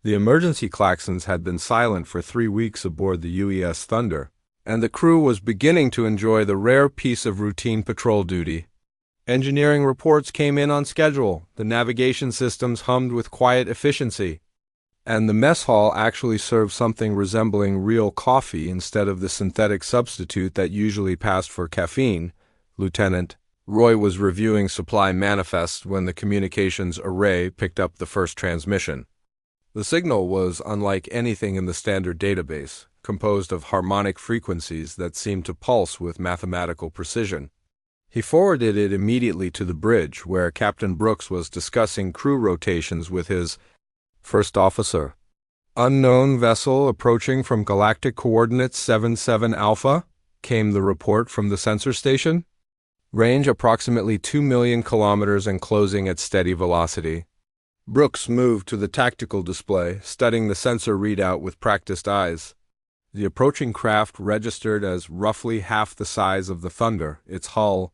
The emergency klaxons had been silent for 3 weeks aboard the UES Thunder, and the crew was beginning to enjoy the rare peace of routine patrol duty. Engineering reports came in on schedule, the navigation systems hummed with quiet efficiency, and the mess hall actually served something resembling real coffee instead of the synthetic substitute that usually passed for caffeine. Lieutenant Roy was reviewing supply manifests when the communications array picked up the first transmission. The signal was unlike anything in the standard database, composed of harmonic frequencies that seemed to pulse with mathematical precision. He forwarded it immediately to the bridge, where Captain Brooks was discussing crew rotations with his first officer. "Unknown vessel approaching from galactic coordinates 77 Alpha," came the report from the sensor station. "Range approximately 2 million kilometers and closing at steady velocity." Brooks moved to the tactical display, studying the sensor readout with practiced eyes. The approaching craft registered as roughly half the size of the Thunder, its hull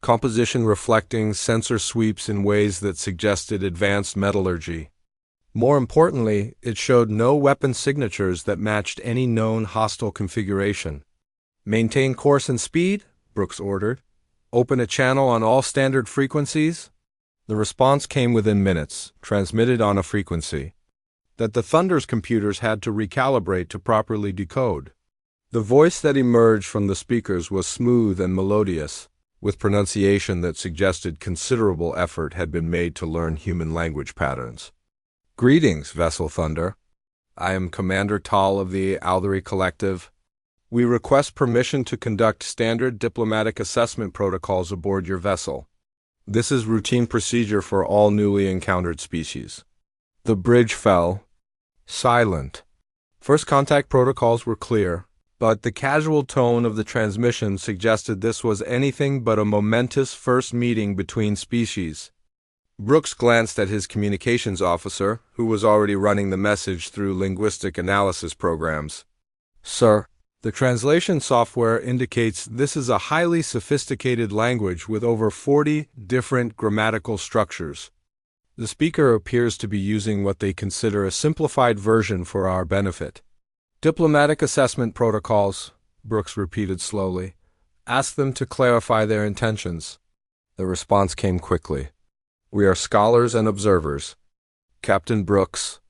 composition reflecting sensor sweeps in ways that suggested advanced metallurgy. More importantly, it showed no weapon signatures that matched any known hostile configuration. "Maintain course and speed," Brooks ordered. "Open a channel on all standard frequencies." The response came within minutes, transmitted on a frequency that the Thunder's computers had to recalibrate to properly decode. The voice that emerged from the speakers was smooth and melodious, with pronunciation that suggested considerable effort had been made to learn human language patterns. "Greetings, Vessel Thunder. I am Commander Tal of the Aldery Collective. We request permission to conduct standard diplomatic assessment protocols aboard your vessel. This is routine procedure for all newly encountered species." The bridge fell silent. First contact protocols were clear, but the casual tone of the transmission suggested this was anything but a momentous first meeting between species. Brooks glanced at his communications officer, who was already running the message through linguistic analysis programs. "Sir, the translation software indicates this is a highly sophisticated language with over 40 different grammatical structures. The speaker appears to be using what they consider a simplified version for our benefit." "Diplomatic assessment protocols," Brooks repeated slowly. "Ask them to clarify their intentions." The response came quickly. "We are scholars and observers. Captain Brooks,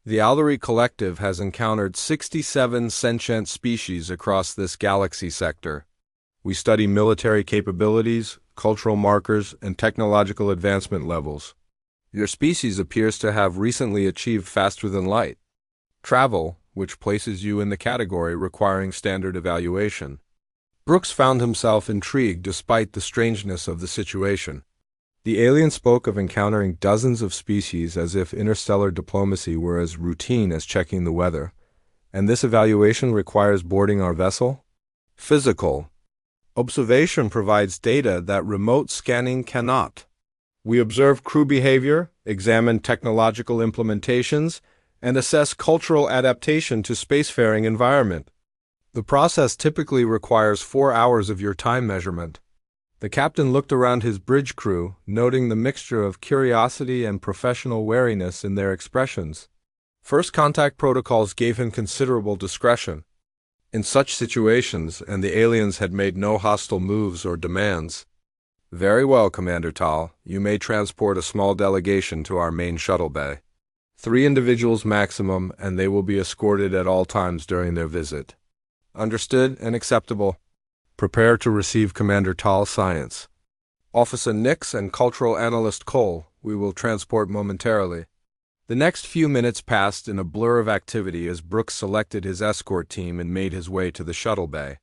the Aldery Collective has encountered 67 sentient species across this galaxy sector. We study military capabilities, cultural markers, and technological advancement levels. Your species appears to have recently achieved faster-than-light travel, which places you in the category requiring standard evaluation." Brooks found himself intrigued despite the strangeness of the situation. The alien spoke of encountering dozens of species as if interstellar diplomacy were as routine as checking the weather. "And this evaluation requires boarding our vessel?" "Physical observation provides data that remote scanning cannot. We observe crew behavior, examine technological implementations, and assess cultural adaptation to spacefaring environment. The process typically requires 4 hours of your time measurement." The captain looked around his bridge crew, noting the mixture of curiosity and professional wariness in their expressions. First contact protocols gave him considerable discretion in such situations, and the aliens had made no hostile moves or demands. "Very well, Commander Tal. You may transport a small delegation to our main shuttle bay. 3 individuals maximum, and they will be escorted at all times during their visit." "Understood and acceptable." "Prepare to receive Commander Tal's science. Officer Nix and Cultural Analyst Cole, we will transport momentarily." The next few minutes passed in a blur of activity as Brooks selected his escort team and made his way to the shuttle bay.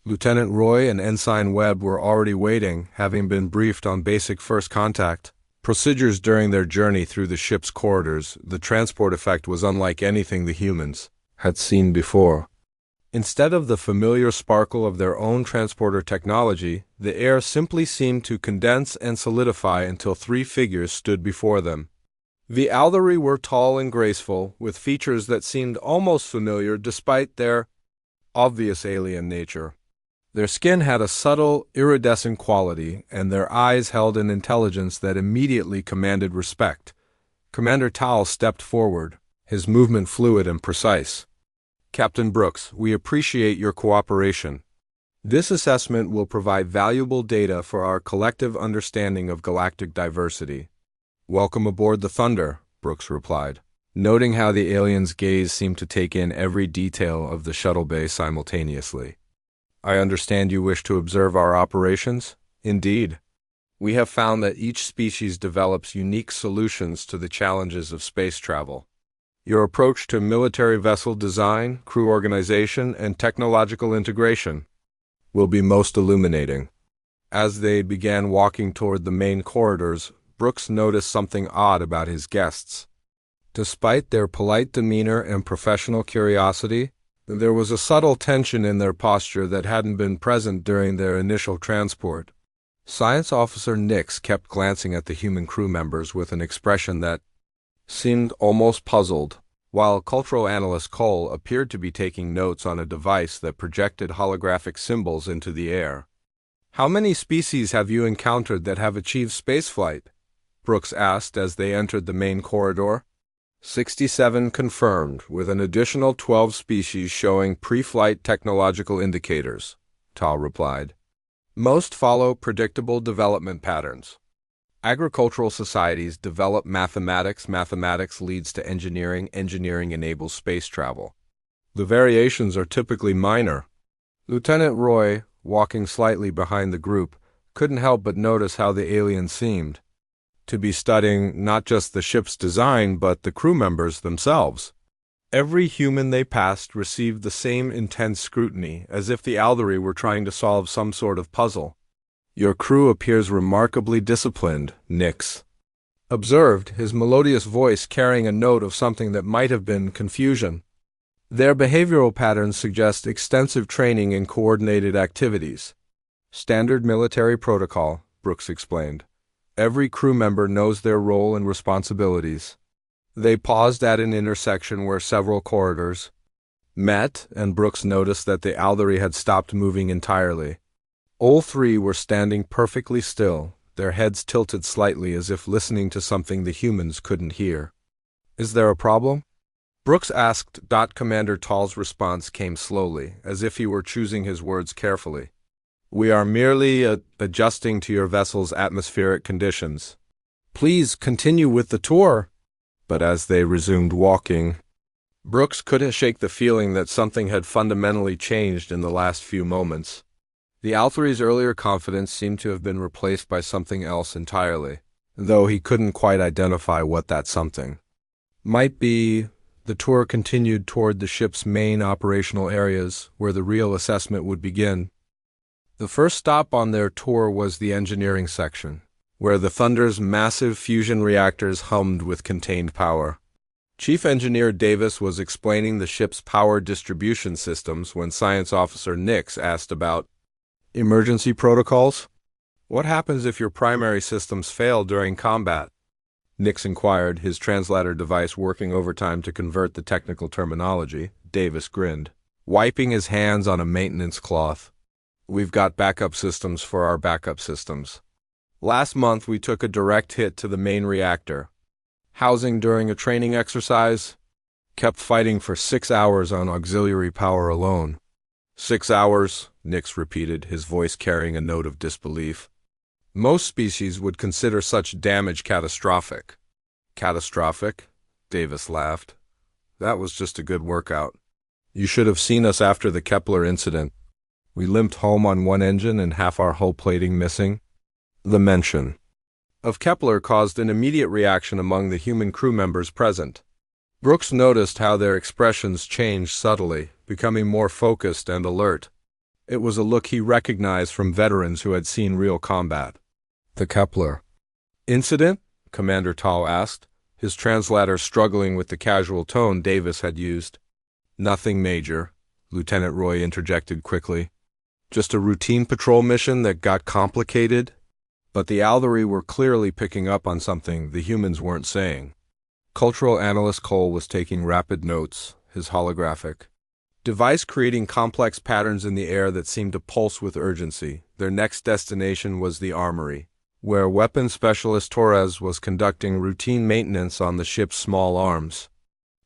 Lieutenant Roy and Ensign Webb were already waiting, having been briefed on basic first contact procedures during their journey through the ship's corridors. The transport effect was unlike anything the humans had seen before. Instead of the familiar sparkle of their own transporter technology, the air simply seemed to condense and solidify until 3 figures stood before them. The Aldery were tall and graceful, with features that seemed almost familiar despite their obvious alien nature. Their skin had a subtle, iridescent quality, and their eyes held an intelligence that immediately commanded respect. Commander Tal stepped forward, his movement fluid and precise. Captain Brooks, we appreciate your cooperation. This assessment will provide valuable data for our collective understanding of galactic diversity. Welcome aboard the Thunder, Brooks replied, noting how the alien's gaze seemed to take in every detail of the shuttle bay simultaneously. I understand you wish to observe our operations? Indeed. We have found that each species develops unique solutions to the challenges of space travel. Your approach to military vessel design, crew organization, and technological integration will be most illuminating. As they began walking toward the main corridors, Brooks noticed something odd about his guests. Despite their polite demeanor and professional curiosity, there was a subtle tension in their posture that hadn't been present during their initial transport. Science Officer Nix kept glancing at the human crew members with an expression that seemed almost puzzled, while Cultural Analyst Cole appeared to be taking notes on a device that projected holographic symbols into the air. How many species have you encountered that have achieved spaceflight? Brooks asked as they entered the main corridor. 67 confirmed, with an additional 12 species showing pre-flight technological indicators, Tal replied. Most follow predictable development patterns. Agricultural societies develop mathematics, mathematics leads to engineering, engineering enables space travel. The variations are typically minor. Lieutenant Roy, walking slightly behind the group, couldn't help but notice how the alien seemed to be studying not just the ship's design but the crew members themselves. Every human they passed received the same intense scrutiny, as if the Aldery were trying to solve some sort of puzzle. Your crew appears remarkably disciplined, Nix observed, his melodious voice carrying a note of something that might have been confusion. Their behavioral patterns suggest extensive training in coordinated activities. Standard military protocol, Brooks explained. Every crew member knows their role and responsibilities. They paused at an intersection where several corridors met, and Brooks noticed that the Aldery had stopped moving entirely. All three were standing perfectly still, their heads tilted slightly as if listening to something the humans couldn't hear. Is there a problem? Brooks asked. Commander Tall's response came slowly, as if he were choosing his words carefully. We are merely adjusting to your vessel's atmospheric conditions. Please continue with the tour. But as they resumed walking, Brooks couldn't shake the feeling that something had fundamentally changed in the last few moments. The Althery's earlier confidence seemed to have been replaced by something else entirely, though he couldn't quite identify what that something might be. The tour continued toward the ship's main operational areas, where the real assessment would begin. The first stop on their tour was the engineering section, where the Thunder's massive fusion reactors hummed with contained power. Chief Engineer Davis was explaining the ship's power distribution systems when Science Officer Nix asked about emergency protocols. What happens if your primary systems fail during combat? Nix inquired, his translator device working overtime to convert the technical terminology. Davis grinned, wiping his hands on a maintenance cloth. We've got backup systems for our backup systems. Last month we took a direct hit to the main reactor. Housing during a training exercise. Kept fighting for 6 hours on auxiliary power alone. 6 hours, Nix repeated, his voice carrying a note of disbelief. Most species would consider such damage catastrophic. Catastrophic? Davis laughed. That was just a good workout. You should have seen us after the Kepler incident. We limped home on one engine and half our hull plating missing. The mention of Kepler caused an immediate reaction among the human crew members present. Brooks noticed how their expressions changed subtly, becoming more focused and alert. It was a look he recognized from veterans who had seen real combat. The Kepler incident? Commander Tall asked, his translator struggling with the casual tone Davis had used. Nothing major, Lieutenant Roy interjected quickly. Just a routine patrol mission that got complicated. But the Aldery were clearly picking up on something the humans weren't saying. Cultural Analyst Cole was taking rapid notes, his holographic device creating complex patterns in the air that seemed to pulse with urgency. Their next destination was the armory, where weapons specialist Torres was conducting routine maintenance on the ship's small arms.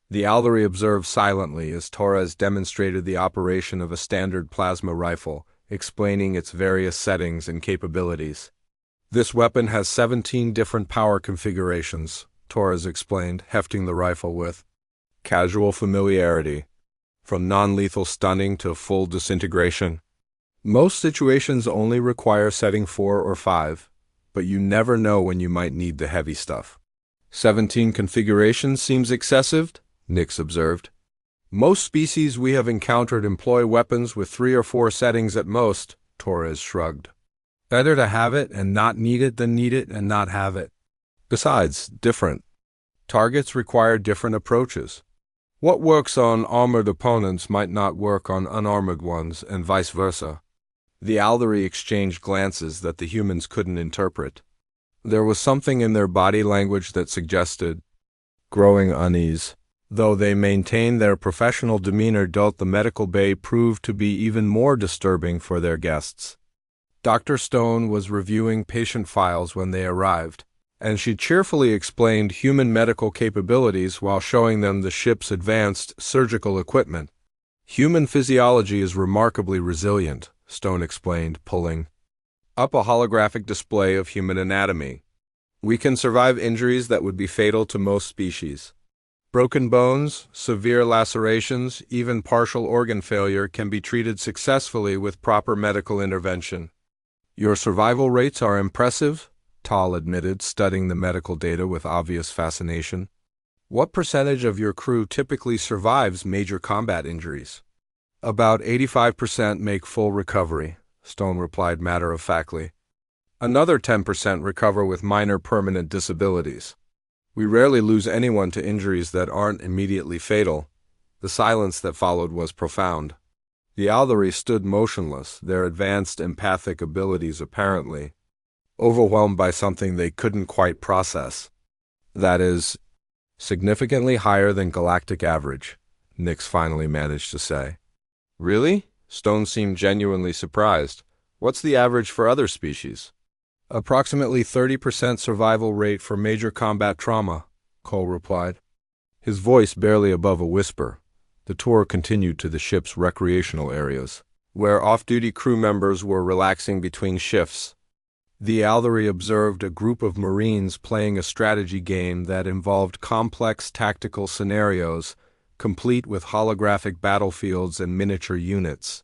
The Aldari observed silently as Torres demonstrated the operation of a standard plasma rifle, explaining its various settings and capabilities. This weapon has 17 different power configurations, Torres explained, hefting the rifle with casual familiarity, from non-lethal stunning to full disintegration. Most situations only require setting 4 or 5, but you never know when you might need the heavy stuff. 17 configurations seems excessive, Nix observed. Most species we have encountered employ weapons with 3 or 4 settings at most, Torres shrugged. Better to have it and not need it than need it and not have it. Besides, different targets require different approaches. What works on armored opponents might not work on unarmored ones, and vice versa. The Aldari exchanged glances that the humans couldn't interpret. There was something in their body language that suggested growing unease. Though they maintained their professional demeanor, the medical bay proved to be even more disturbing for their guests. Dr. Stone was reviewing patient files when they arrived, and she cheerfully explained human medical capabilities while showing them the ship's advanced surgical equipment. Human physiology is remarkably resilient, Stone explained, pulling up a holographic display of human anatomy. We can survive injuries that would be fatal to most species. Broken bones, severe lacerations, even partial organ failure can be treated successfully with proper medical intervention. Your survival rates are impressive, Tal admitted, studying the medical data with obvious fascination. What percentage of your crew typically survives major combat injuries? About 85% make full recovery, Stone replied matter-of-factly. Another 10% recover with minor permanent disabilities. We rarely lose anyone to injuries that aren't immediately fatal. The silence that followed was profound. The Aldari stood motionless, their advanced empathic abilities apparently overwhelmed by something they couldn't quite process. That is, significantly higher than galactic average, Nix finally managed to say. Really? Stone seemed genuinely surprised. What's the average for other species? Approximately 30% survival rate for major combat trauma, Cole replied, his voice barely above a whisper. The tour continued to the ship's recreational areas, where off-duty crew members were relaxing between shifts. The Aldari observed a group of Marines playing a strategy game that involved complex tactical scenarios, complete with holographic battlefields and miniature units.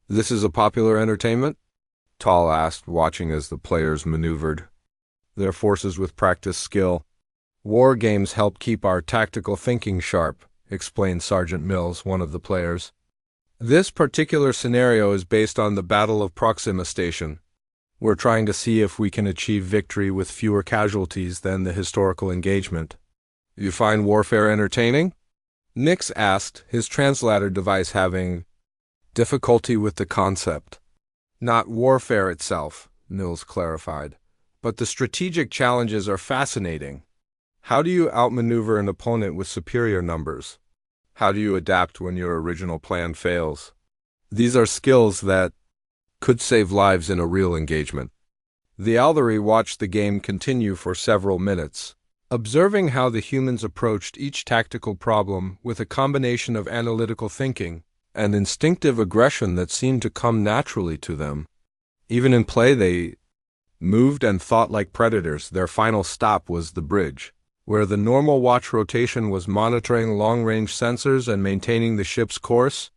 This is a popular entertainment? Tal asked, watching as the players maneuvered their forces with practiced skill. War games help keep our tactical thinking sharp, explained Sergeant Mills, one of the players. This particular scenario is based on the Battle of Proxima Station. We're trying to see if we can achieve victory with fewer casualties than the historical engagement. You find warfare entertaining? Nix asked, his translator device having difficulty with the concept. Not warfare itself, Mills clarified, but the strategic challenges are fascinating. How do you outmaneuver an opponent with superior numbers? How do you adapt when your original plan fails? These are skills that could save lives in a real engagement. The Aldari watched the game continue for several minutes, observing how the humans approached each tactical problem with a combination of analytical thinking and instinctive aggression that seemed to come naturally to them. Even in play, they moved and thought like predators. Their final stop was the bridge, where the normal watch rotation was monitoring long-range sensors and maintaining the ship's course.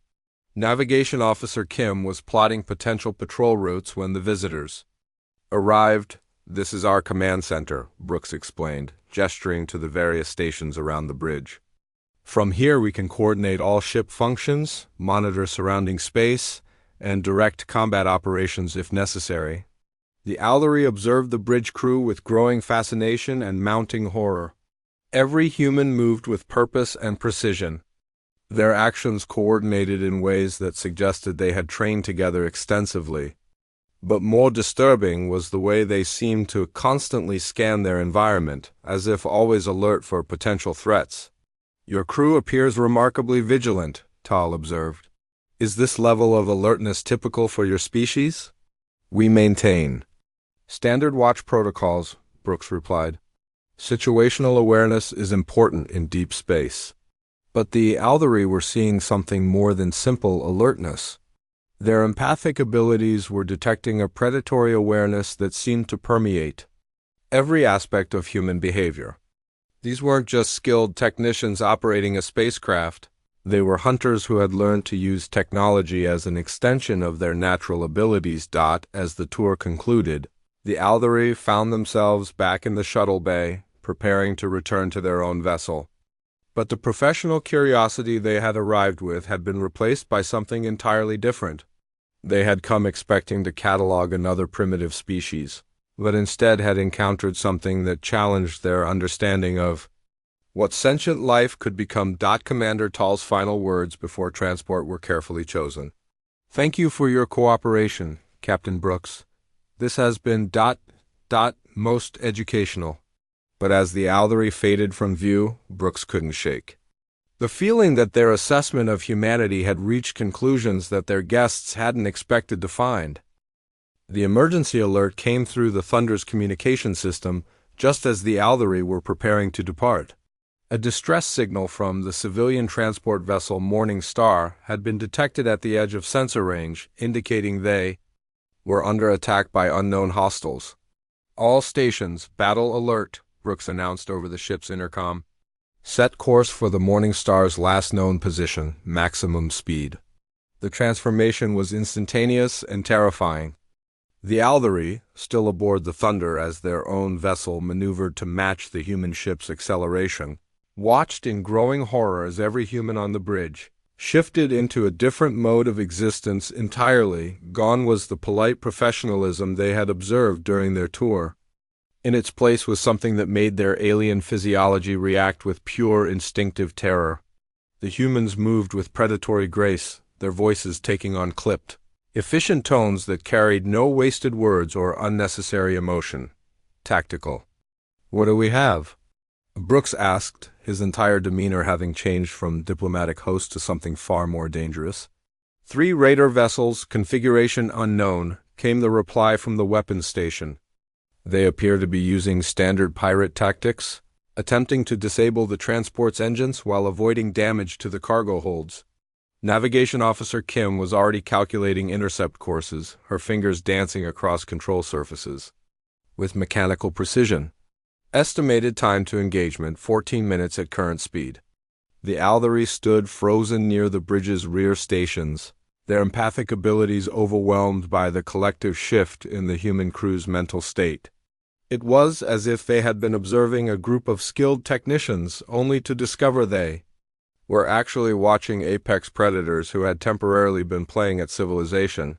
Navigation Officer Kim was plotting potential patrol routes when the visitors arrived. This is our command center, Brooks explained, gesturing to the various stations around the bridge. From here we can coordinate all ship functions, monitor surrounding space, and direct combat operations if necessary. The Aldari observed the bridge crew with growing fascination and mounting horror. Every human moved with purpose and precision, their actions coordinated in ways that suggested they had trained together extensively. But more disturbing was the way they seemed to constantly scan their environment, as if always alert for potential threats. Your crew appears remarkably vigilant, Tal observed. Is this level of alertness typical for your species? We maintain standard watch protocols, Brooks replied. Situational awareness is important in deep space. But the Althari were seeing something more than simple alertness. Their empathic abilities were detecting a predatory awareness that seemed to permeate every aspect of human behavior. These weren't just skilled technicians operating a spacecraft. They were hunters who had learned to use technology as an extension of their natural abilities. As the tour concluded, the Althari found themselves back in the shuttle bay, preparing to return to their own vessel. But the professional curiosity they had arrived with had been replaced by something entirely different. They had come expecting to catalog another primitive species, but instead had encountered something that challenged their understanding of what sentient life could become. Commander Tall's final words before transport were carefully chosen. "Thank you for your cooperation, Captain Brooks. This has been most educational." But as the Althari faded from view, Brooks couldn't shake the feeling that their assessment of humanity had reached conclusions that their guests hadn't expected to find. The emergency alert came through the Thunder's communication system just as the Althari were preparing to depart. A distress signal from the civilian transport vessel Morning Star had been detected at the edge of sensor range, indicating they were under attack by unknown hostiles. "All stations, battle alert," Brooks announced over the ship's intercom. "Set course for the Morning Star's last known position, maximum speed." The transformation was instantaneous and terrifying. The Althari, still aboard the Thunder as their own vessel maneuvered to match the human ship's acceleration, watched in growing horror as every human on the bridge shifted into a different mode of existence entirely. Gone was the polite professionalism they had observed during their tour. In its place was something that made their alien physiology react with pure instinctive terror. The humans moved with predatory grace, their voices taking on clipped, efficient tones that carried no wasted words or unnecessary emotion. Tactical. "What do we have?" Brooks asked, his entire demeanor having changed from diplomatic host to something far more dangerous. "3 raider vessels, configuration unknown," came the reply from the weapons station. "They appear to be using standard pirate tactics, attempting to disable the transport's engines while avoiding damage to the cargo holds." Navigation Officer Kim was already calculating intercept courses, her fingers dancing across control surfaces with mechanical precision. Estimated time to engagement, 14 minutes at current speed. The Althari stood frozen near the bridge's rear stations, their empathic abilities overwhelmed by the collective shift in the human crew's mental state. It was as if they had been observing a group of skilled technicians only to discover they were actually watching apex predators who had temporarily been playing at civilization.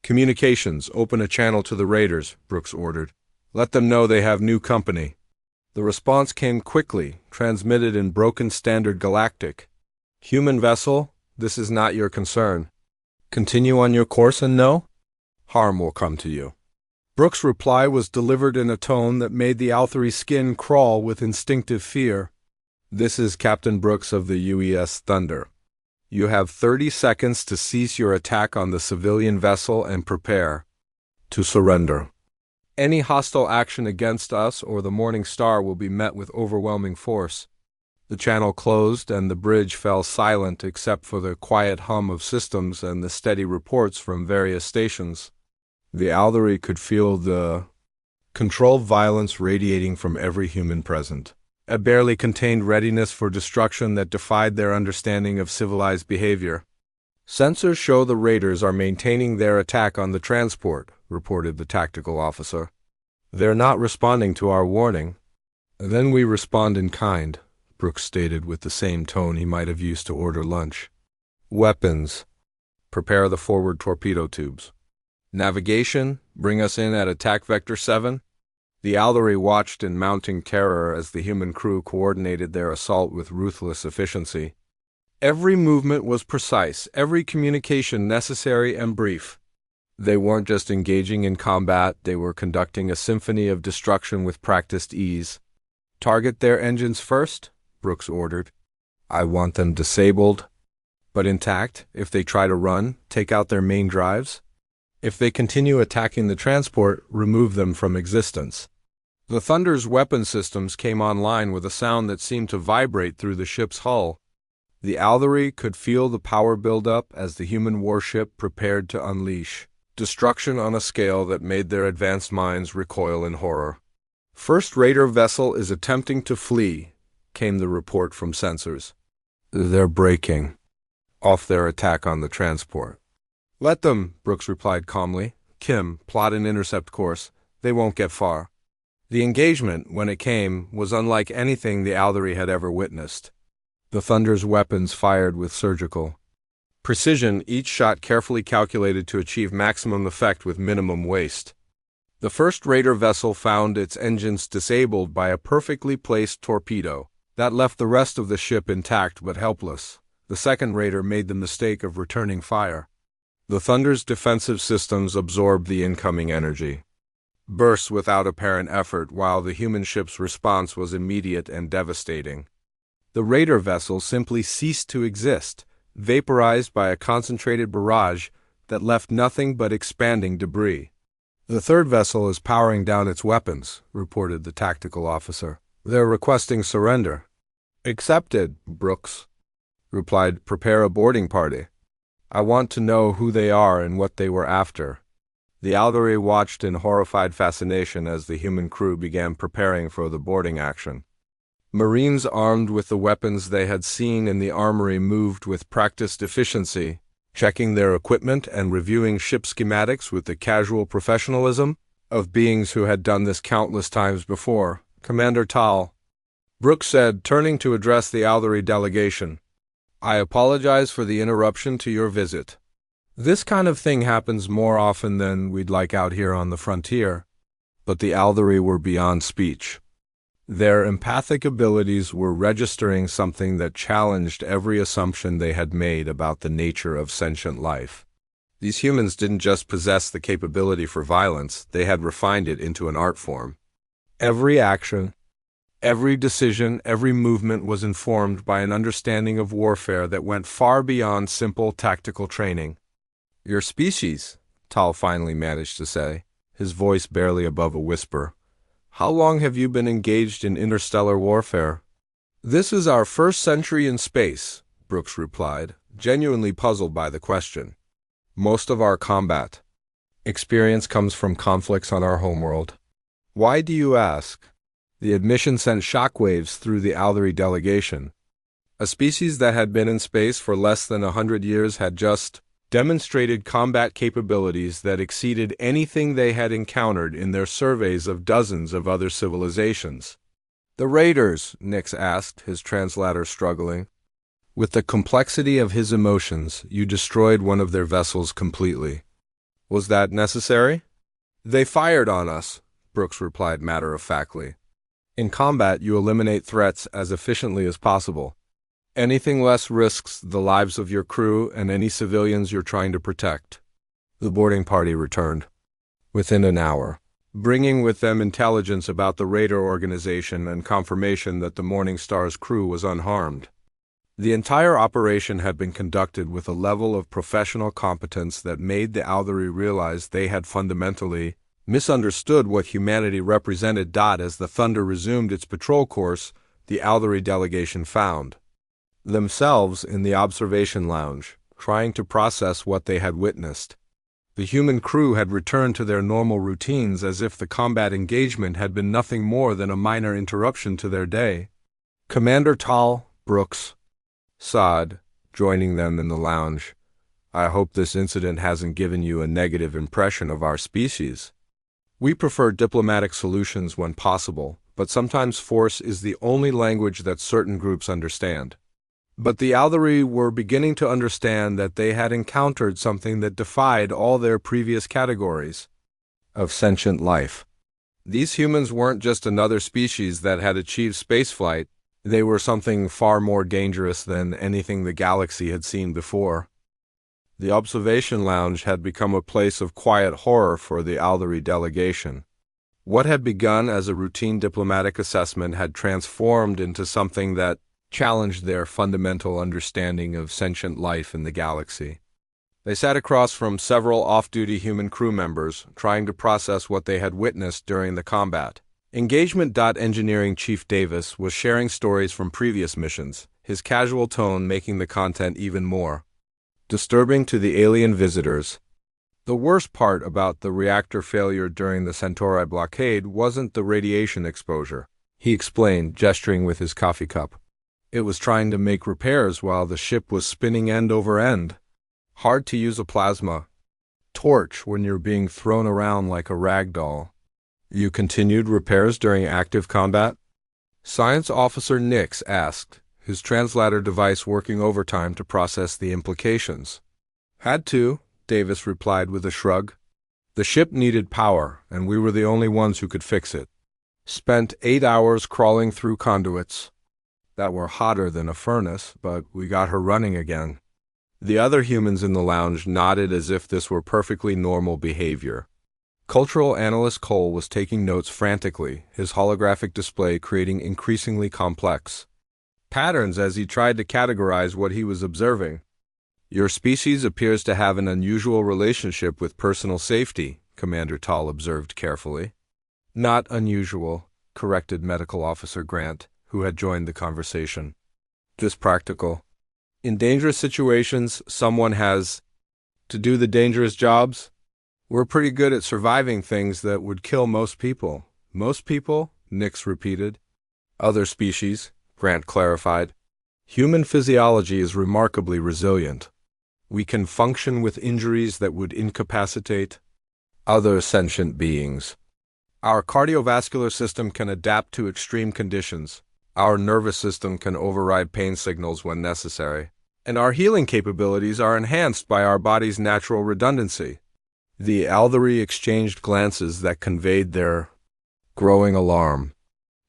"Communications, open a channel to the raiders," Brooks ordered. "Let them know they have new company." The response came quickly, transmitted in broken standard Galactic. "Human vessel, this is not your concern. Continue on your course and no harm will come to you." Brooks' reply was delivered in a tone that made the Althari's skin crawl with instinctive fear. "This is Captain Brooks of the UES Thunder. You have 30 seconds to cease your attack on the civilian vessel and prepare to surrender. Any hostile action against us or the Morning Star will be met with overwhelming force." The channel closed and the bridge fell silent except for the quiet hum of systems and the steady reports from various stations. The Althari could feel the controlled violence radiating from every human present, a barely contained readiness for destruction that defied their understanding of civilized behavior. "Sensors show the raiders are maintaining their attack on the transport," reported the tactical officer. "They're not responding to our warning." "Then we respond in kind," Brooks stated with the same tone he might have used to order lunch. "Weapons. Prepare the forward torpedo tubes. Navigation, bring us in at attack vector 7. The Althari watched in mounting terror as the human crew coordinated their assault with ruthless efficiency. Every movement was precise, every communication necessary and brief. They weren't just engaging in combat, they were conducting a symphony of destruction with practiced ease. "Target their engines first," Brooks ordered. "I want them disabled, but intact. If they try to run, take out their main drives. If they continue attacking the transport, remove them from existence." The Thunder's weapon systems came online with a sound that seemed to vibrate through the ship's hull. The Aldery could feel the power build up as the human warship prepared to unleash destruction on a scale that made their advanced minds recoil in horror. First raider vessel is attempting to flee, came the report from sensors. They're breaking off their attack on the transport. Let them, Brooks replied calmly. Kim, plot an intercept course. They won't get far. The engagement, when it came, was unlike anything the Aldery had ever witnessed. The Thunder's weapons fired with surgical precision, each shot carefully calculated to achieve maximum effect with minimum waste. The first raider vessel found its engines disabled by a perfectly placed torpedo that left the rest of the ship intact but helpless. The second raider made the mistake of returning fire. The Thunder's defensive systems absorbed the incoming energy bursts without apparent effort, while the human ship's response was immediate and devastating. The raider vessel simply ceased to exist, vaporized by a concentrated barrage that left nothing but expanding debris. The third vessel is powering down its weapons, reported the tactical officer. They're requesting surrender. Accepted, Brooks replied. Prepare a boarding party. I want to know who they are and what they were after. The Aldery watched in horrified fascination as the human crew began preparing for the boarding action. Marines armed with the weapons they had seen in the armory moved with practiced efficiency, checking their equipment and reviewing ship schematics with the casual professionalism of beings who had done this countless times before. Commander Tal, Brooks said, turning to address the Aldery delegation, I apologize for the interruption to your visit. This kind of thing happens more often than we'd like out here on the frontier. But the Aldery were beyond speech. Their empathic abilities were registering something that challenged every assumption they had made about the nature of sentient life. These humans didn't just possess the capability for violence, they had refined it into an art form. Every action, every decision, every movement was informed by an understanding of warfare that went far beyond simple tactical training. Your species, Tal finally managed to say, his voice barely above a whisper. How long have you been engaged in interstellar warfare? This is our first century in space, Brooks replied, genuinely puzzled by the question. Most of our combat experience comes from conflicts on our homeworld. Why do you ask? The admission sent shockwaves through the Aldery delegation. A species that had been in space for less than 100 years had just demonstrated combat capabilities that exceeded anything they had encountered in their surveys of dozens of other civilizations. The raiders, Nix asked, his translator struggling. With the complexity of his emotions, you destroyed one of their vessels completely. Was that necessary? They fired on us, Brooks replied matter-of-factly. In combat, you eliminate threats as efficiently as possible. Anything less risks the lives of your crew and any civilians you're trying to protect. The boarding party returned within an hour, bringing with them intelligence about the raider organization and confirmation that the Morning Star's crew was unharmed. The entire operation had been conducted with a level of professional competence that made the Aldery realize they had fundamentally misunderstood what humanity represented. As the Thunder resumed its patrol course, the Aldery delegation found themselves in the observation lounge, trying to process what they had witnessed. The human crew had returned to their normal routines as if the combat engagement had been nothing more than a minor interruption to their day. Commander Tal, Brooks sighed, joining them in the lounge. I hope this incident hasn't given you a negative impression of our species. We prefer diplomatic solutions when possible, but sometimes force is the only language that certain groups understand. But the Aldery were beginning to understand that they had encountered something that defied all their previous categories of sentient life. These humans weren't just another species that had achieved spaceflight, they were something far more dangerous than anything the galaxy had seen before. The observation lounge had become a place of quiet horror for the Aldery delegation. What had begun as a routine diplomatic assessment had transformed into something that challenged their fundamental understanding of sentient life in the galaxy. They sat across from several off-duty human crew members, trying to process what they had witnessed during the combat. Engagement. Engineering Chief Davis was sharing stories from previous missions, his casual tone making the content even more disturbing to the alien visitors. The worst part about the reactor failure during the Centauri blockade wasn't the radiation exposure, he explained, gesturing with his coffee cup. It was trying to make repairs while the ship was spinning end over end. Hard to use a plasma torch when you're being thrown around like a rag doll. You continued repairs during active combat? Science Officer Nix asked, his translator device working overtime to process the implications. Had to, Davis replied with a shrug. The ship needed power, and we were the only ones who could fix it. Spent 8 hours crawling through conduits that were hotter than a furnace, but we got her running again. The other humans in the lounge nodded as if this were perfectly normal behavior. Cultural analyst Cole was taking notes frantically, his holographic display creating increasingly complex patterns as he tried to categorize what he was observing. Your species appears to have an unusual relationship with personal safety, Commander Tall observed carefully. Not unusual, corrected Medical Officer Grant, who had joined the conversation. Just practical. In dangerous situations, someone has to do the dangerous jobs. We're pretty good at surviving things that would kill most people. Most people? Nix repeated. Other species, Grant clarified. Human physiology is remarkably resilient. We can function with injuries that would incapacitate other sentient beings. Our cardiovascular system can adapt to extreme conditions. Our nervous system can override pain signals when necessary. And our healing capabilities are enhanced by our body's natural redundancy. The Althari exchanged glances that conveyed their growing alarm.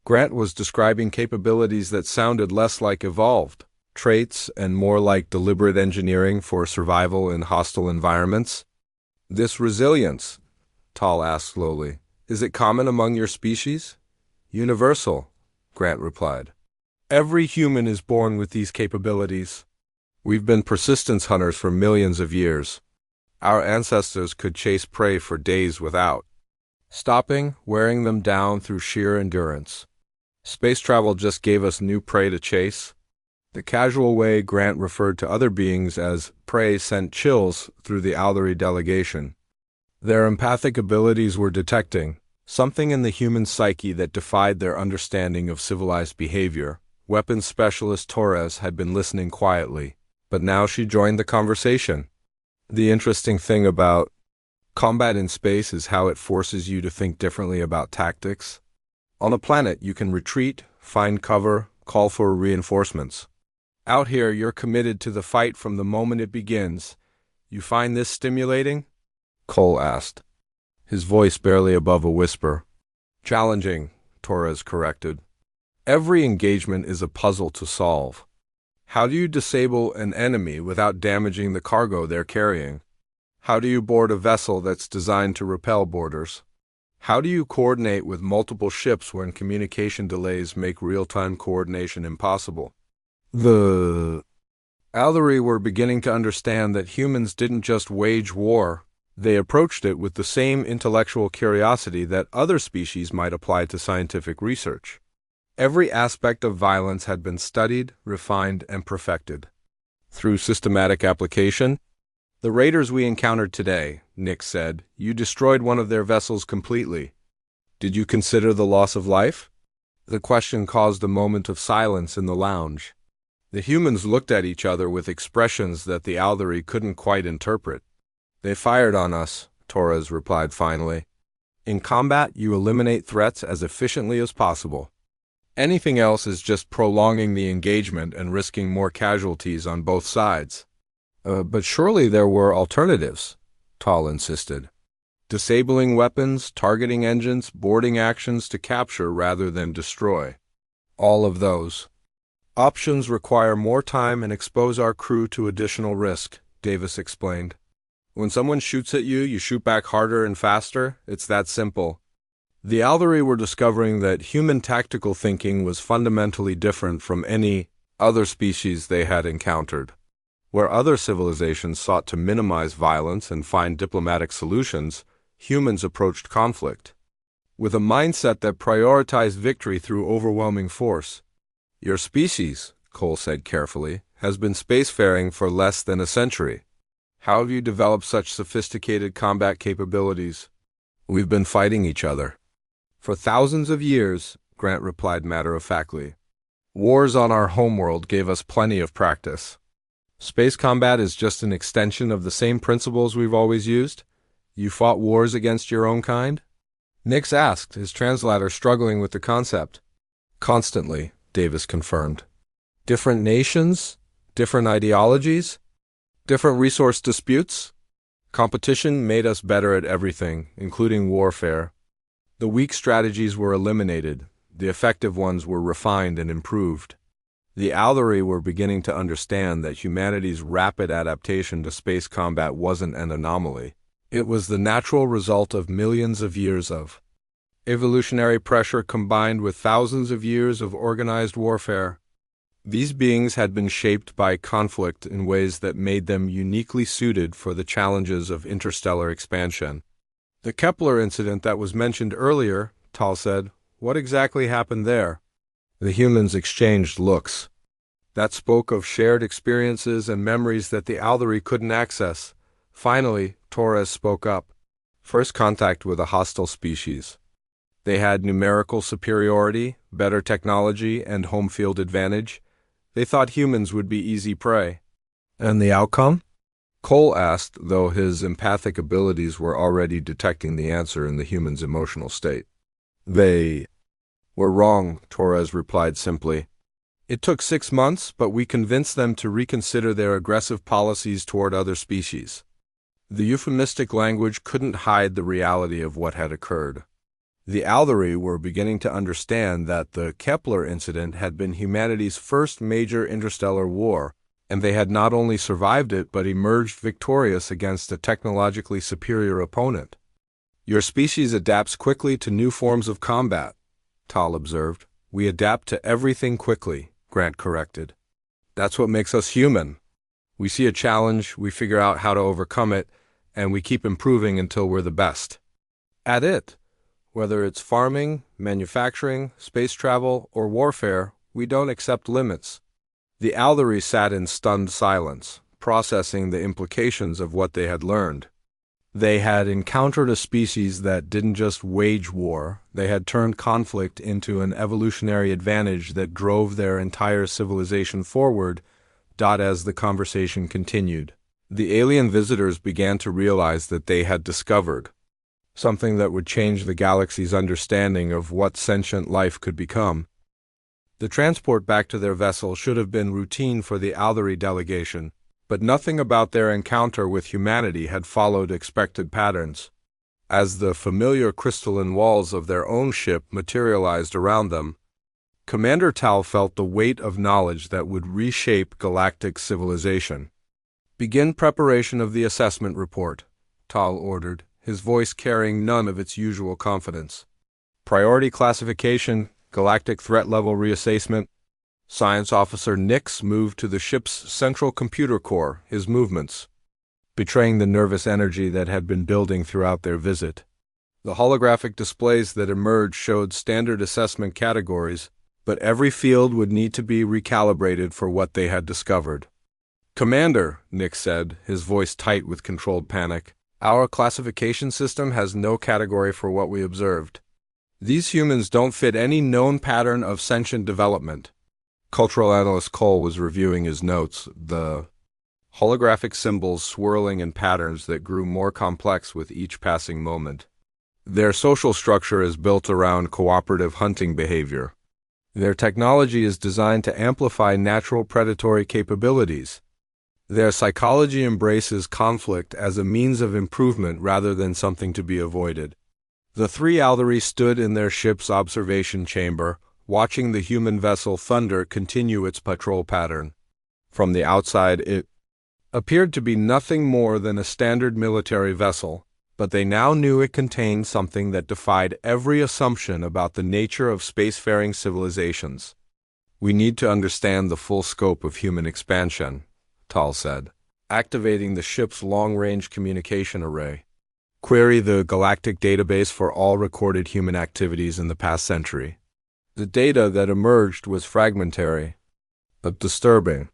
Grant was describing capabilities that sounded less like evolved traits and more like deliberate engineering for survival in hostile environments. This resilience, Tall asked slowly, is it common among your species? Universal, Grant replied. Every human is born with these capabilities. We've been persistence hunters for millions of years. Our ancestors could chase prey for days without stopping, wearing them down through sheer endurance. Space travel just gave us new prey to chase. The casual way Grant referred to other beings as prey sent chills through the Althari delegation. Their empathic abilities were detecting something in the human psyche that defied their understanding of civilized behavior. Weapons specialist Torres had been listening quietly, but now she joined the conversation. The interesting thing about combat in space is how it forces you to think differently about tactics. On a planet, you can retreat, find cover, call for reinforcements. Out here, you're committed to the fight from the moment it begins. You find this stimulating? Cole asked, his voice barely above a whisper. Challenging, Torres corrected. Every engagement is a puzzle to solve. How do you disable an enemy without damaging the cargo they're carrying? How do you board a vessel that's designed to repel boarders? How do you coordinate with multiple ships when communication delays make real-time coordination impossible? The Althari were beginning to understand that humans didn't just wage war. They approached it with the same intellectual curiosity that other species might apply to scientific research. Every aspect of violence had been studied, refined, and perfected. Through systematic application, the raiders we encountered today, Nick said, you destroyed one of their vessels completely. Did you consider the loss of life? The question caused a moment of silence in the lounge. The humans looked at each other with expressions that the Althari couldn't quite interpret. They fired on us, Torres replied finally. In combat, you eliminate threats as efficiently as possible. Anything else is just prolonging the engagement and risking more casualties on both sides. But surely there were alternatives, Tall insisted. Disabling weapons, targeting engines, boarding actions to capture rather than destroy. All of those options require more time and expose our crew to additional risk, Davis explained. When someone shoots at you, you shoot back harder and faster. It's that simple. The Althari were discovering that human tactical thinking was fundamentally different from any other species they had encountered. Where other civilizations sought to minimize violence and find diplomatic solutions, humans approached conflict with a mindset that prioritized victory through overwhelming force. Your species, Cole said carefully, has been spacefaring for less than a century. How have you developed such sophisticated combat capabilities? We've been fighting each other. For thousands of years, Grant replied matter-of-factly. Wars on our homeworld gave us plenty of practice. Space combat is just an extension of the same principles we've always used. You fought wars against your own kind? Nix asked, his translator struggling with the concept. Constantly, Davis confirmed. Different nations? Different ideologies? Different resource disputes? Competition made us better at everything, including warfare. The weak strategies were eliminated. The effective ones were refined and improved. The Aldari were beginning to understand that humanity's rapid adaptation to space combat wasn't an anomaly. It was the natural result of millions of years of evolutionary pressure combined with thousands of years of organized warfare. These beings had been shaped by conflict in ways that made them uniquely suited for the challenges of interstellar expansion. The Kepler incident that was mentioned earlier, Tal said, what exactly happened there? The humans exchanged looks. That spoke of shared experiences and memories that the Aldari couldn't access. Finally, Torres spoke up. First contact with a hostile species. They had numerical superiority, better technology, and home field advantage. They thought humans would be easy prey. And the outcome? Cole asked, though his empathic abilities were already detecting the answer in the human's emotional state. They were wrong, Torres replied simply. It took 6 months, but we convinced them to reconsider their aggressive policies toward other species. The euphemistic language couldn't hide the reality of what had occurred. The Aldari were beginning to understand that the Kepler incident had been humanity's first major interstellar war, and they had not only survived it but emerged victorious against a technologically superior opponent. Your species adapts quickly to new forms of combat, Tal observed. We adapt to everything quickly, Grant corrected. That's what makes us human. We see a challenge, we figure out how to overcome it, and we keep improving until we're the best at it. Whether it's farming, manufacturing, space travel, or warfare, we don't accept limits. The Aldari sat in stunned silence, processing the implications of what they had learned. They had encountered a species that didn't just wage war, they had turned conflict into an evolutionary advantage that drove their entire civilization forward. As the conversation continued, the alien visitors began to realize that they had discovered something that would change the galaxy's understanding of what sentient life could become. The transport back to their vessel should have been routine for the Aldari delegation, but nothing about their encounter with humanity had followed expected patterns. As the familiar crystalline walls of their own ship materialized around them, Commander Tal felt the weight of knowledge that would reshape galactic civilization. Begin preparation of the assessment report, Tal ordered, his voice carrying none of its usual confidence. Priority classification, galactic threat level reassessment. Science Officer Nix moved to the ship's central computer core, his movements betraying the nervous energy that had been building throughout their visit. The holographic displays that emerged showed standard assessment categories, but every field would need to be recalibrated for what they had discovered. Commander, Nix said, his voice tight with controlled panic, our classification system has no category for what we observed. These humans don't fit any known pattern of sentient development. Cultural analyst Cole was reviewing his notes, the holographic symbols swirling in patterns that grew more complex with each passing moment. Their social structure is built around cooperative hunting behavior. Their technology is designed to amplify natural predatory capabilities. Their psychology embraces conflict as a means of improvement rather than something to be avoided. The three Aldari stood in their ship's observation chamber, watching the human vessel Thunder continue its patrol pattern. From the outside, it appeared to be nothing more than a standard military vessel, but they now knew it contained something that defied every assumption about the nature of spacefaring civilizations. We need to understand the full scope of human expansion, Tal said, activating the ship's long-range communication array. Query the galactic database for all recorded human activities in the past century. The data that emerged was fragmentary. Disturbing.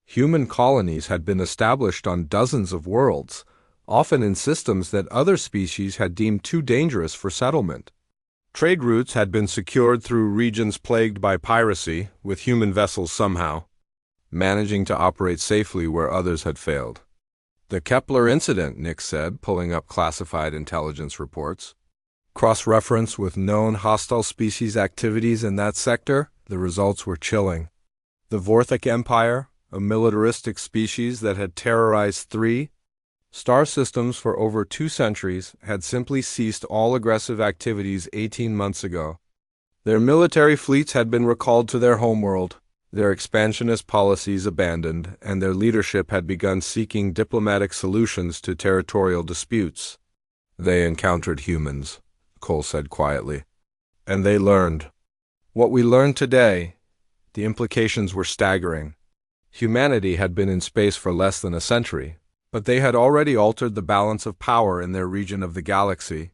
Human colonies had been established on dozens of worlds, often in systems that other species had deemed too dangerous for settlement. Trade routes had been secured through regions plagued by piracy, with human vessels somehow managing to operate safely where others had failed. The Kepler incident, Nick said, pulling up classified intelligence reports. Cross-reference with known hostile species activities in that sector, the results were chilling. The Vorthic Empire, a militaristic species that had terrorized 3 star systems for over 2 centuries, had simply ceased all aggressive activities 18 months ago. Their military fleets had been recalled to their homeworld, their expansionist policies abandoned, and their leadership had begun seeking diplomatic solutions to territorial disputes. They encountered humans, Cole said quietly. And they learned. What we learned today, the implications were staggering. Humanity had been in space for less than a century, but they had already altered the balance of power in their region of the galaxy.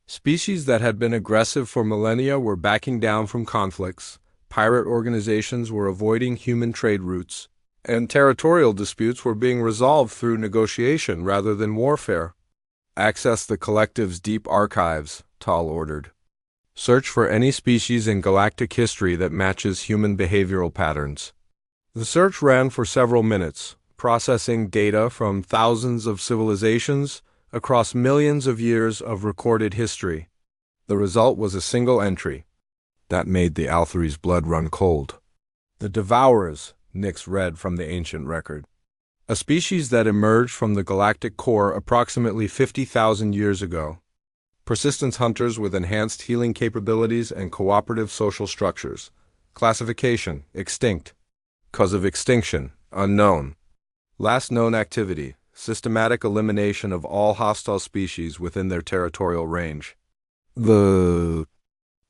Species that had been aggressive for millennia were backing down from conflicts, pirate organizations were avoiding human trade routes, and territorial disputes were being resolved through negotiation rather than warfare. Access the collective's deep archives, Tal ordered. Search for any species in galactic history that matches human behavioral patterns. The search ran for several minutes, processing data from thousands of civilizations across millions of years of recorded history. The result was a single entry. That made the Althari's blood run cold. The Devourers, Nix read from the ancient record. A species that emerged from the galactic core approximately 50,000 years ago. Persistence hunters with enhanced healing capabilities and cooperative social structures. Classification, extinct. Cause of extinction, unknown. Last known activity, systematic elimination of all hostile species within their territorial range. The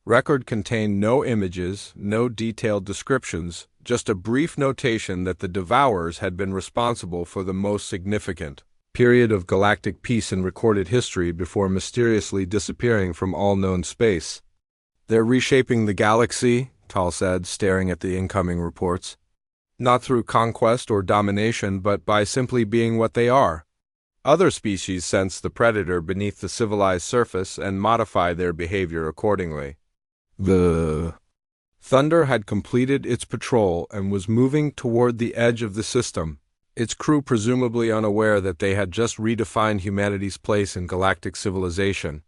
record contained no images, no detailed descriptions, just a brief notation that the Devourers had been responsible for the most significant period of galactic peace in recorded history before mysteriously disappearing from all known space. They're reshaping the galaxy, Tal said, staring at the incoming reports. Not through conquest or domination, but by simply being what they are. Other species sense the predator beneath the civilized surface and modify their behavior accordingly. The Thunder had completed its patrol and was moving toward the edge of the system, its crew presumably unaware that they had just redefined humanity's place in galactic civilization.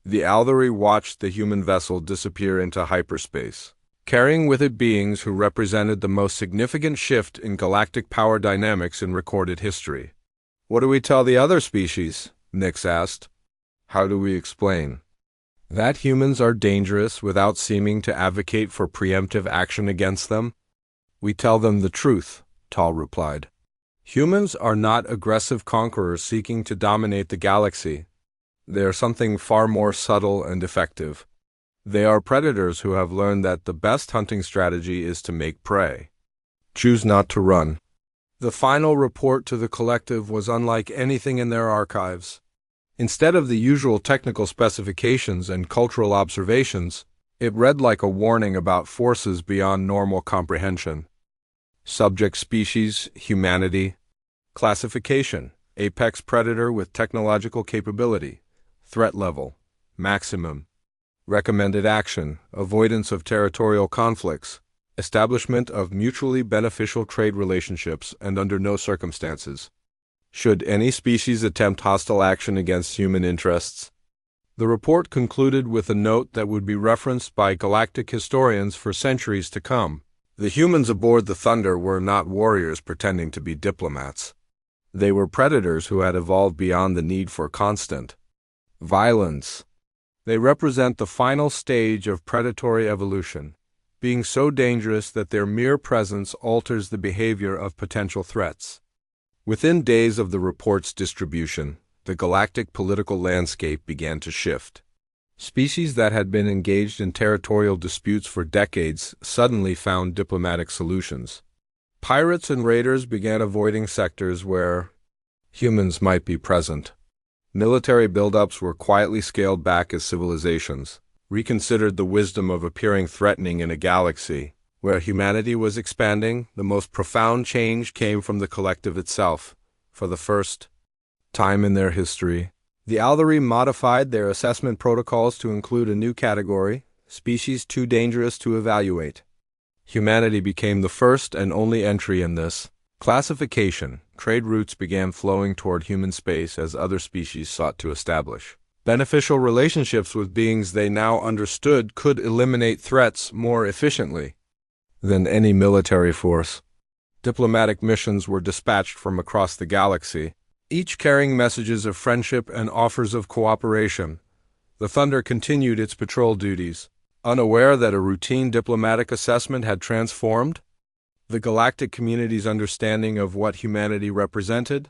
The Althari watched the human vessel disappear into hyperspace, carrying with it beings who represented the most significant shift in galactic power dynamics in recorded history. What do we tell the other species? Nix asked. How do we explain? That humans are dangerous without seeming to advocate for preemptive action against them? We tell them the truth, Tal replied. Humans are not aggressive conquerors seeking to dominate the galaxy. They are something far more subtle and effective. They are predators who have learned that the best hunting strategy is to make prey. Choose not to run. The final report to the collective was unlike anything in their archives. Instead of the usual technical specifications and cultural observations, it read like a warning about forces beyond normal comprehension. Subject species, humanity. Classification, apex predator with technological capability. Threat level, maximum. Recommended action, avoidance of territorial conflicts. Establishment of mutually beneficial trade relationships and under no circumstances. Should any species attempt hostile action against human interests. The report concluded with a note that would be referenced by galactic historians for centuries to come. The humans aboard the Thunder were not warriors pretending to be diplomats. They were predators who had evolved beyond the need for constant violence. They represent the final stage of predatory evolution, being so dangerous that their mere presence alters the behavior of potential threats. Within days of the report's distribution, the galactic political landscape began to shift. Species that had been engaged in territorial disputes for decades suddenly found diplomatic solutions. Pirates and raiders began avoiding sectors where humans might be present. Military buildups were quietly scaled back as civilizations reconsidered the wisdom of appearing threatening in a galaxy Where humanity was expanding, the most profound change came from the collective itself. For the first time in their history, the Aldari modified their assessment protocols to include a new category, species too dangerous to evaluate. Humanity became the first and only entry in this classification. Trade routes began flowing toward human space as other species sought to establish beneficial relationships with beings they now understood could eliminate threats more efficiently than any military force. Diplomatic missions were dispatched from across the galaxy, each carrying messages of friendship and offers of cooperation. The Thunder continued its patrol duties, unaware that a routine diplomatic assessment had transformed the galactic community's understanding of what humanity represented.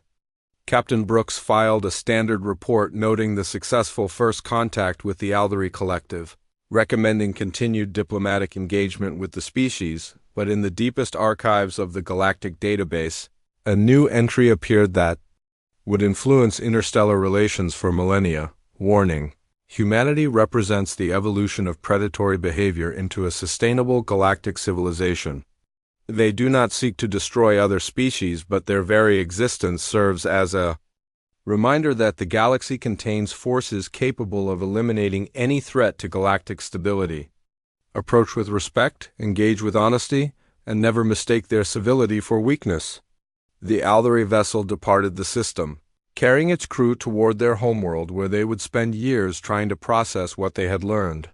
Captain Brooks filed a standard report noting the successful first contact with the Aldari Collective, recommending continued diplomatic engagement with the species, but in the deepest archives of the galactic database, a new entry appeared that would influence interstellar relations for millennia. Warning: humanity represents the evolution of predatory behavior into a sustainable galactic civilization. They do not seek to destroy other species, but their very existence serves as a reminder that the galaxy contains forces capable of eliminating any threat to galactic stability. Approach with respect, engage with honesty, and never mistake their civility for weakness. The Aldari vessel departed the system, carrying its crew toward their homeworld where they would spend years trying to process what they had learned.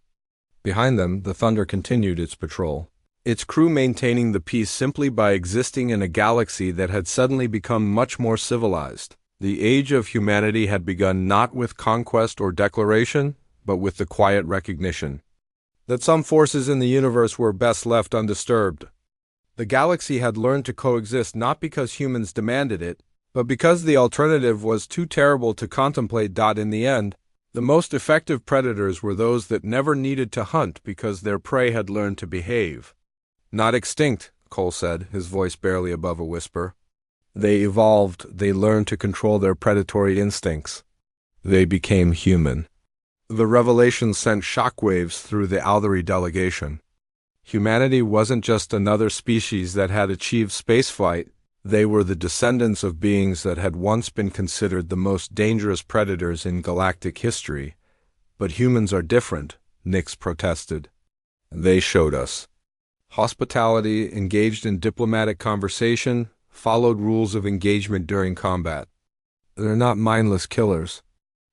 Behind them, the Thunder continued its patrol, its crew maintaining the peace simply by existing in a galaxy that had suddenly become much more civilized. The age of humanity had begun not with conquest or declaration, but with the quiet recognition that some forces in the universe were best left undisturbed. The galaxy had learned to coexist not because humans demanded it, but because the alternative was too terrible to contemplate. In the end, the most effective predators were those that never needed to hunt because their prey had learned to behave. Not extinct, Cole said, his voice barely above a whisper. They evolved, they learned to control their predatory instincts. They became human. The revelation sent shockwaves through the Aldari delegation. Humanity wasn't just another species that had achieved spaceflight, they were the descendants of beings that had once been considered the most dangerous predators in galactic history. But humans are different, Nix protested. They showed us. Hospitality, engaged in diplomatic conversation, followed rules of engagement during combat. They're not mindless killers.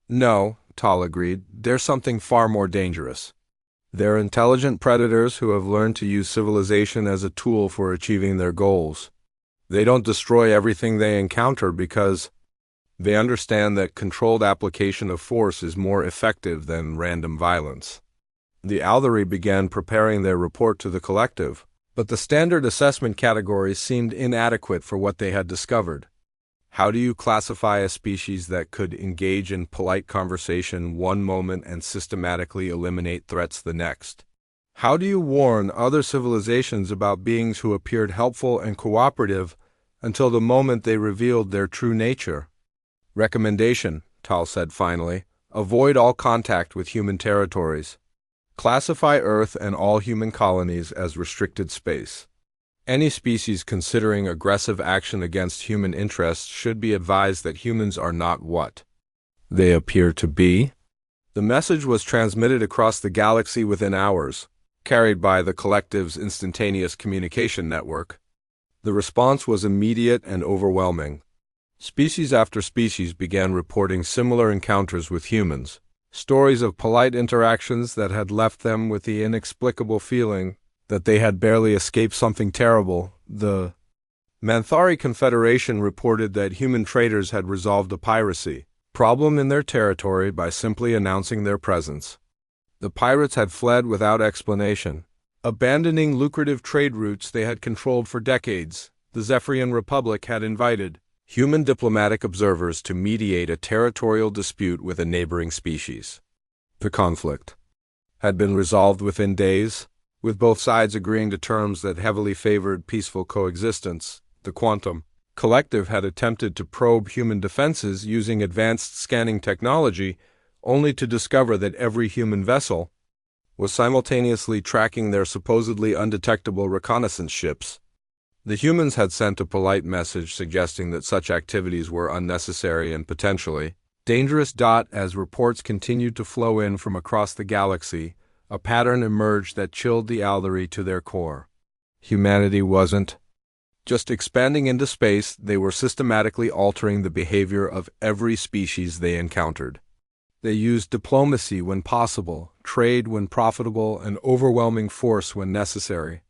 No, Tal agreed, they're something far more dangerous. They're intelligent predators who have learned to use civilization as a tool for achieving their goals. They don't destroy everything they encounter because they understand that controlled application of force is more effective than random violence. The Aldari began preparing their report to the collective, but the standard assessment categories seemed inadequate for what they had discovered. How do you classify a species that could engage in polite conversation one moment and systematically eliminate threats the next? How do you warn other civilizations about beings who appeared helpful and cooperative until the moment they revealed their true nature? Recommendation, Tal said finally, avoid all contact with human territories. Classify Earth and all human colonies as restricted space. Any species considering aggressive action against human interests should be advised that humans are not what they appear to be. The message was transmitted across the galaxy within hours, carried by the collective's instantaneous communication network. The response was immediate and overwhelming. Species after species began reporting similar encounters with humans. Stories of polite interactions that had left them with the inexplicable feeling that they had barely escaped something terrible. The Manthari Confederation reported that human traders had resolved a piracy problem in their territory by simply announcing their presence. The pirates had fled without explanation, abandoning lucrative trade routes they had controlled for decades. The Zephyrian Republic had invited human diplomatic observers to mediate a territorial dispute with a neighboring species. The conflict had been resolved within days, with both sides agreeing to terms that heavily favored peaceful coexistence. The Quantum Collective had attempted to probe human defenses using advanced scanning technology, only to discover that every human vessel was simultaneously tracking their supposedly undetectable reconnaissance ships. The humans had sent a polite message suggesting that such activities were unnecessary and potentially dangerous. As reports continued to flow in from across the galaxy, a pattern emerged that chilled the Aldari to their core. Humanity wasn't just expanding into space, they were systematically altering the behavior of every species they encountered. They used diplomacy when possible, trade when profitable, and overwhelming force when necessary.